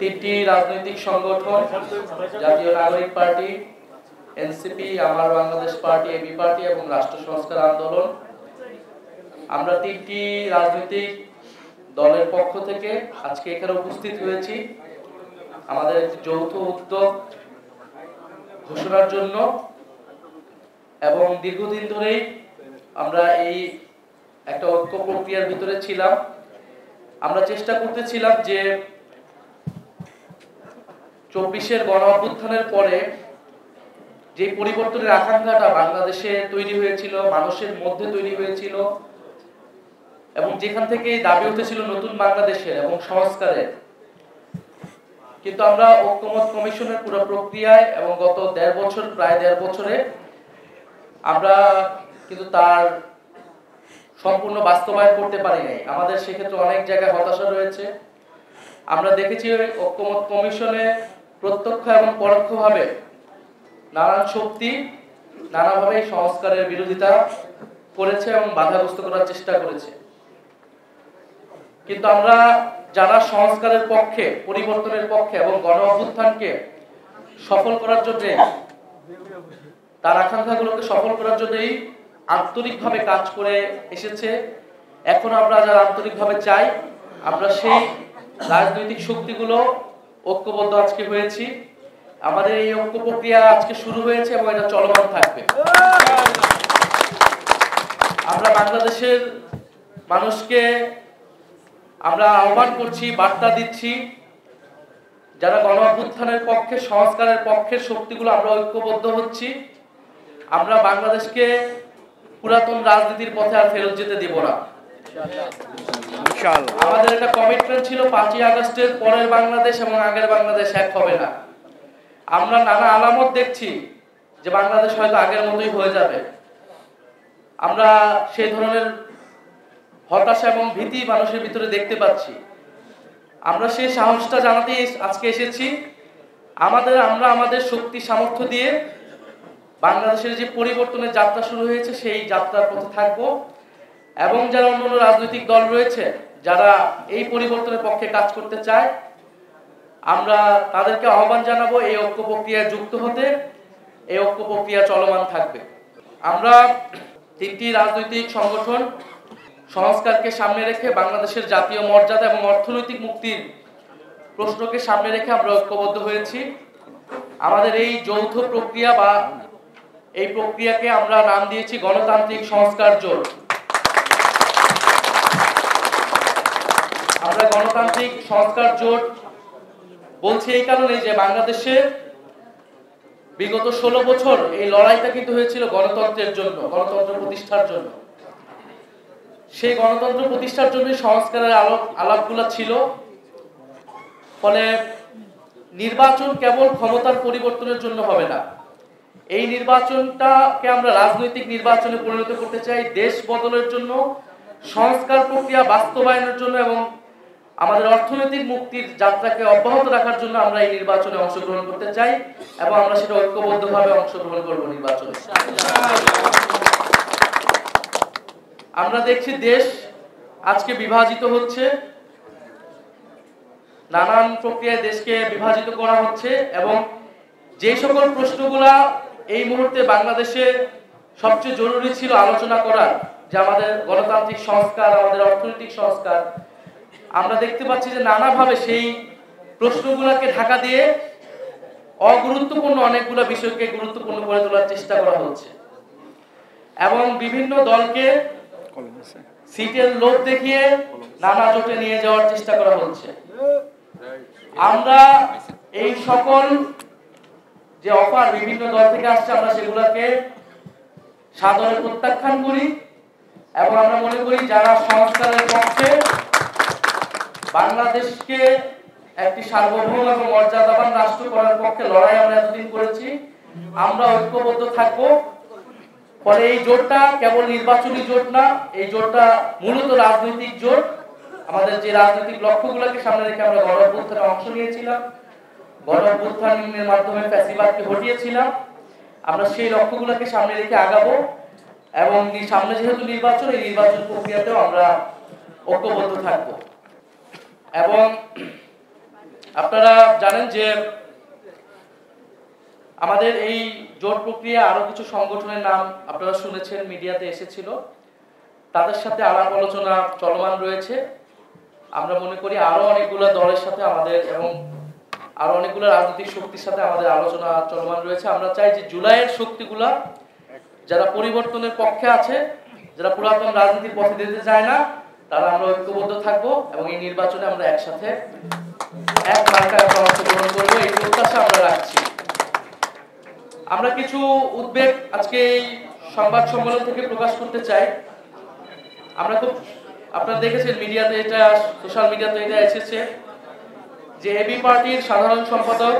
তিনটি রাজনৈতিক সংগঠন জাতীয় নাগরিক পার্টি, এনসিপি, আমার বাংলাদেশ পার্টি, এবি পার্টি এবং রাষ্ট্র সংস্কার আন্দোলন, আমরা তিনটি রাজনৈতিক দলের পক্ষ থেকে আজকে এখানে উপস্থিত হয়েছি আমাদের একটি যৌথ উদ্যোগ ঘোষণার জন্য। এবং দীর্ঘদিন ধরেই আমরা এই একটা ঐক্য প্রক্রিয়ার ভিতরে ছিলাম। আমরা চেষ্টা করতেছিলাম যে ২৪-এর গণ অভ্যুত্থানের পরে যে পরিবর্তনের আকাঙ্ক্ষাটা বাংলাদেশে তৈরি হয়েছিল, মানুষের মধ্যে তৈরি হয়েছিল এবং যেখান থেকে দাবি উঠেছিল নতুন বাংলাদেশের এবং সংস্কারের, কিন্তু আমরা ঐক্যমত কমিশনের পুরো প্রক্রিয়ায় এবং গত প্রায় দেড় বছরে আমরা কিন্তু তার সম্পূর্ণ বাস্তবায়ন করতে পারি নাই। আমাদের সেক্ষেত্রে অনেক জায়গায় হতাশা রয়েছে। আমরা দেখেছি ঐক্যমত কমিশনে প্রত্যক্ষ এবং পরোক্ষভাবে নানান শক্তি নানাভাবে সংস্কারের বিরোধিতা করেছে এবং বাধাগ্রস্ত করার চেষ্টা করেছে। কিন্তু আমরা যারা সংস্কারের পক্ষে, পরিবর্তনের পক্ষে এবং গণ অভ্যুত্থানকে সফল করার জন্য, তার আকাঙ্ক্ষাগুলোকে সফল করার জন্যই আন্তরিকভাবে কাজ করে এসেছে। এখন আমরা যারা আন্তরিকভাবে চাই, আমরা সেই রাজনৈতিক শক্তিগুলো ঐক্যবদ্ধ আজকে হয়েছি। আমাদের এই ঐক্য প্রক্রিয়া আজকে শুরু হয়েছে এবং এটা চলমান থাকবে। আমরা বাংলাদেশের মানুষকে আমরা আহ্বান করছি, বার্তা দিচ্ছি, যারা গণ অভ্যুত্থানের পক্ষে, সংস্কারের পক্ষের শক্তিগুলো আমরা ঐক্যবদ্ধ হচ্ছি। আমরা বাংলাদেশকে পুরাতন রাজনীতির পথে আর ফেরত যেতে দেব না। আমাদের একটা কমিটমেন্ট ছিল ৫ই আগস্টের পরের বাংলাদেশ এবং আগের বাংলাদেশ এক হবে না। আমরা নানা আলামত দেখছি যে বাংলাদেশ হয়তো আগের মতোই হয়ে যাবে। আমরা সেই ধরনের হতাশা এবং ভীতি মানুষের ভিতরে দেখতে পাচ্ছি। আমরা সেই সাহসটা জানাতেই আজকে এসেছি। আমরা আমাদের শক্তি সামর্থ্য দিয়ে বাংলাদেশের যে পরিবর্তনের যাত্রা শুরু হয়েছে সেই যাত্রার পথে থাকবো এবং যারা অন্যান্য রাজনৈতিক দল রয়েছে যারা এই পরিবর্তনের পক্ষে কাজ করতে চায়, আমরা তাদেরকে আহ্বান জানাবো এই ঐক্য প্রক্রিয়ায় যুক্ত হতে। এই ঐক্য প্রক্রিয়া চলমান থাকবে। আমরা তিনটি রাজনৈতিক সংগঠন সংস্কারকে সামনে রেখে, বাংলাদেশের জাতীয় মর্যাদা এবং অর্থনৈতিক মুক্তির প্রশ্নকে সামনে রেখে আমরা ঐক্যবদ্ধ হয়েছি। আমাদের এই যৌথ প্রক্রিয়া বা এই প্রক্রিয়াকে আমরা নাম দিয়েছি গণতান্ত্রিক সংস্কার জোট। আমরা গণতান্ত্রিক সংস্কার জোট বলছি এই কারণে যে বাংলাদেশে বিগত ১৬ বছর এই লড়াইটা কিন্তু হয়েছিল গণতন্ত্রের জন্য, গণতন্ত্র প্রতিষ্ঠার জন্য। সেই গণতন্ত্র প্রতিষ্ঠার জন্য সংস্কারের আলাপগুলো ছিল। ফলে নির্বাচন কেবল ক্ষমতার পরিবর্তনের জন্য হবে না। এই নির্বাচনটাকে আমরা রাজনৈতিক নির্বাচনে পরিণত করতে চাই দেশ বদলের জন্য, সংস্কার প্রক্রিয়া বাস্তবায়নের জন্য এবং আমাদের অর্থনৈতিক মুক্তির যাত্রাকে অব্যাহত রাখার জন্য আমরা এই নির্বাচনে অংশগ্রহণ করতে চাই এবং আমরা সেটা ঐক্যবদ্ধভাবে অংশগ্রহণ করব নির্বাচনে। আমরা দেখছি দেশ আজকে বিভাজিত হচ্ছে, নানান প্রক্রিয়ায় দেশকে বিভাজিত করা হচ্ছে এবং যে সকল প্রশ্নগুলা এই মুহূর্তে বাংলাদেশে সবচেয়ে জরুরি ছিল আলোচনা করার, যে আমাদের গণতান্ত্রিক সংস্কার, আমাদের অর্থনৈতিক সংস্কার, আমরা দেখতে পাচ্ছি যে নানাভাবে সেই প্রশ্নগুলোকে ঢাকা দিয়ে অগুরুত্বপূর্ণ অনেকগুলো বিষয়কে গুরুত্বপূর্ণ করে তোলার চেষ্টা করা হচ্ছে এবং বিভিন্ন দলকে সিটের লোভ দেখিয়ে নানা জোটে নিয়ে যাওয়ার চেষ্টা করা হচ্ছে। আমরা এই সকল যে অফার বিভিন্ন দল থেকে আসছে, আমরা সেগুলোকে সাদরে প্রত্যাখ্যান করি এবং আমরা মনে করি যারা সংস্কারের পক্ষে, বাংলাদেশকে একটি সার্বভৌম এবং মর্যাদাবান রাষ্ট্র করার পক্ষে লড়াই আমরা এতদিন করেছি, আমরা ঐক্যবদ্ধ থাকবো। ফলে এই জোটটা কেবল নির্বাচনী জোট না, এই জোটটা মূলত রাজনৈতিক জোট। আমাদের যে রাজনৈতিক লক্ষ্যগুলোকে সামনে রেখে আমরা গণ অভ্যুত্থানে অংশ নিয়েছিলাম, গণ অভ্যুত্থানের মাধ্যমে ফ্যাসিবাদকে হটিয়েছিলাম, আমরা সেই লক্ষ্যগুলোকে সামনে রেখে আগাবো এবং সামনে যেহেতু নির্বাচন, এই নির্বাচন প্রক্রিয়াতেও আমরা ঐক্যবদ্ধ থাকবো। এবং আপনারা জানেন যে আমাদের এই জোট প্রক্রিয়া আরো কিছু সংগঠনের নাম আপনারা শুনেছেন, মিডিয়াতে এসেছিল, তাদের সাথে আলাপ আলোচনা চলমান রয়েছে। আমরা মনে করি আরো অনেকগুলো দলের সাথে আমাদের এবং আরো অনেকগুলো রাজনৈতিক শক্তির সাথে আমাদের আলোচনা চলমান রয়েছে। আমরা চাই যে জুলাইয়ের শক্তিগুলা যারা পরিবর্তনের পক্ষে আছে, যারা পুরাতন রাজনীতির পথে যেতে চায় না, তারা আমরা ঐক্যবদ্ধ থাকবো এবং এই নির্বাচনে আমরা একসাথে এক মার্কায় অংশগ্রহণ করবো, এই প্রত্যাশা আমরা রাখছি। আমরা কিছু উদ্বেগ আজকে এই সংবাদ সম্মেলন থেকে প্রকাশ করতে চাই। আমরা খুব, আপনারা দেখেছেন মিডিয়াতে, এটা সোশ্যাল মিডিয়াতে এটা এসেছে যে এবি পার্টির সাধারণ সম্পাদক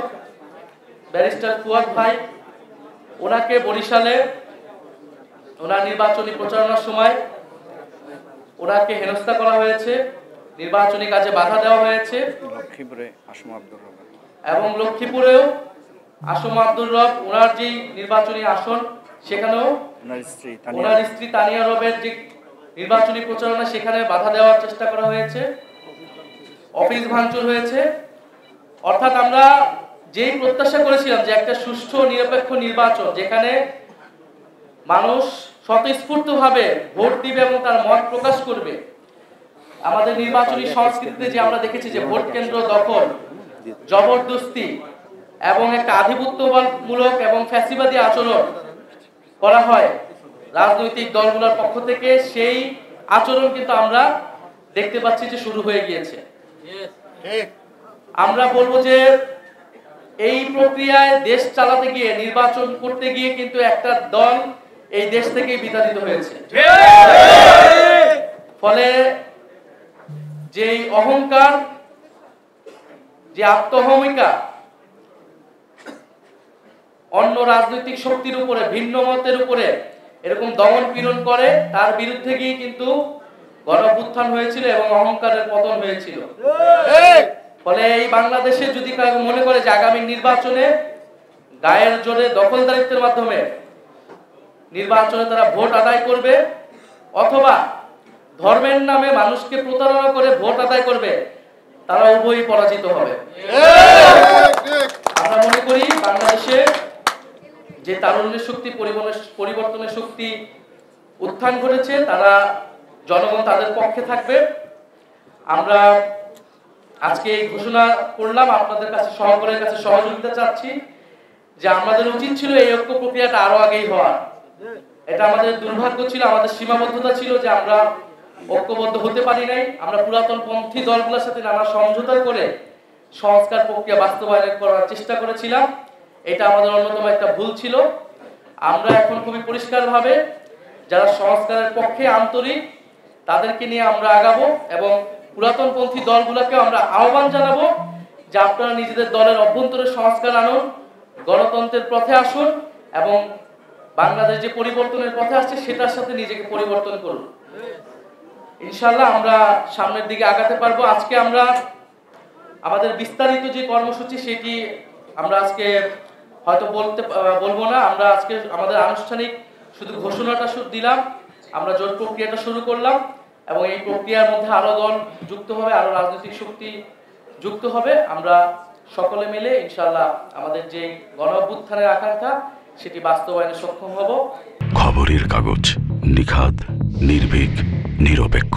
ব্যারিস্টার ফুয়াদ ভাই, ওনাকে বরিশালে ওনার নির্বাচনী প্রচারণার সময় ওনাকে হেনস্থা করা হয়েছে, নির্বাচনী কাজে বাধা দেওয়া হয়েছে। লক্ষ্মীপুরে আসম আব্দুর রব এবং লক্ষ্মীপুরেও আসম আব্দুর রব, ওনার যে নির্বাচনী আসন, সেখানেও ওনার স্ত্রী তানিয়া রবের যে নির্বাচনী প্রচারণা, সেখানে বাধা দেওয়ার চেষ্টা করা হয়েছে, অফিস ভাঙচুর হয়েছে। অর্থাৎ আমরা যেই প্রত্যাশা করেছিলাম যে একটা সুষ্ঠু নিরপেক্ষ নির্বাচন, যেখানে মানুষ স্বতঃস্ফূর্তভাবে ভোট দিবে এবং তার মত প্রকাশ করবে, আমাদের নির্বাচনী সংস্কৃতিতে যে আমরা দেখেছি যে ভোট কেন্দ্র দখল, জবরদস্তি এবং একটা আধিপত্যমূলক এবং ফ্যাসিবাদী আচরণ করা হয় রাজনৈতিক দলগুলোর পক্ষ থেকে, সেই আচরণ কিন্তু আমরা দেখতে পাচ্ছি যে শুরু হয়ে গিয়েছে। আমরা বলবো যে এই প্রক্রিয়ায় দেশ চালাতে গিয়ে, নির্বাচন করতে গিয়ে কিন্তু একটা দল এই দেশ থেকেই বিতাড়িত হয়েছে। ফলে যে অহংকার, যে আত্মহমিকা অন্য রাজনৈতিক শক্তির উপরে, ভিন্ন মতের উপরে এরকম দমন পীড়ন করে, তার বিরুদ্ধে গিয়ে কিন্তু গণঅভ্যুত্থান হয়েছিল এবং অহংকারের পতন হয়েছিল। ফলে এই বাংলাদেশে যদি কেউ মনে করে যে আগামী নির্বাচনে গায়ের জোরে দখলদারিত্বের মাধ্যমে নির্বাচনে তারা ভোট আদায় করবে, অথবা ধর্মের নামে মানুষকে প্রতারণা করে ভোট আদায় করবে, তারা উভয়ই পরাজিত হবে। আমরা মনে করি বাংলাদেশে যে তারুণ্যের শক্তি, পরিবর্তনের শক্তি উত্থান ঘটেছে, তারা, জনগণ তাদের পক্ষে থাকবে। আমরা আজকে এই ঘোষণা করলাম, আপনাদের কাছে, সহকারের কাছে সহযোগিতা চাচ্ছি যে আমাদের উচিত ছিল এই ঐক্য প্রক্রিয়াটা আরো আগেই হওয়ার। এটা আমাদের দুর্ভাগ্য ছিল, আমাদের সীমাবদ্ধতা ছিল যে আমরা ঐক্যবদ্ধ হতে পারি নাই। আমরা পুরাতন পন্থী দলগুলোর সাথে নানা সমঝোতা করে সংস্কার প্রক্রিয়া বাস্তবায়ন করার চেষ্টা করেছিলাম। এটা আমাদের অন্যতম একটা ভুল ছিল। আমরা এখন খুবই পরিষ্কারভাবে যারা সংস্কারের পক্ষে আন্তরিক, তাদেরকে নিয়ে আমরা আগাবো এবং পুরাতন পন্থী দলগুলোকে আমরা আহ্বান জানাবো যে আপনারা নিজেদের দলের অভ্যন্তরে সংস্কার আনুন, গণতন্ত্রের পথে আসুন এবং বাংলাদেশ যে পরিবর্তনের পথে আসছে সেটার সাথে নিজেকে পরিবর্তন করুন। ইনশাআল্লাহ আমরা সামনের দিকে আগাতে পারবো। আজকে আমরা আমাদের বিস্তারিত যে কর্মসূচি, সেটি আমরা আজকে হয়তো বলবো না। আমরা আজকে আমাদের আনুষ্ঠানিক শুধু ঘোষণাটা দিলাম, আমরা জোট প্রক্রিয়াটা শুরু করলাম এবং এই প্রক্রিয়ার মধ্যে আরো দল যুক্ত হবে, আরো রাজনৈতিক শক্তি যুক্ত হবে। আমরা সকলে মিলে ইনশাআল্লাহ আমাদের যে গণঅভ্যুত্থানের আকাঙ্ক্ষা, সেটি বাস্তবায়নে সক্ষম হব। খবরের কাগজ, নিখাদ, নির্ভীক, নিরপেক্ষ।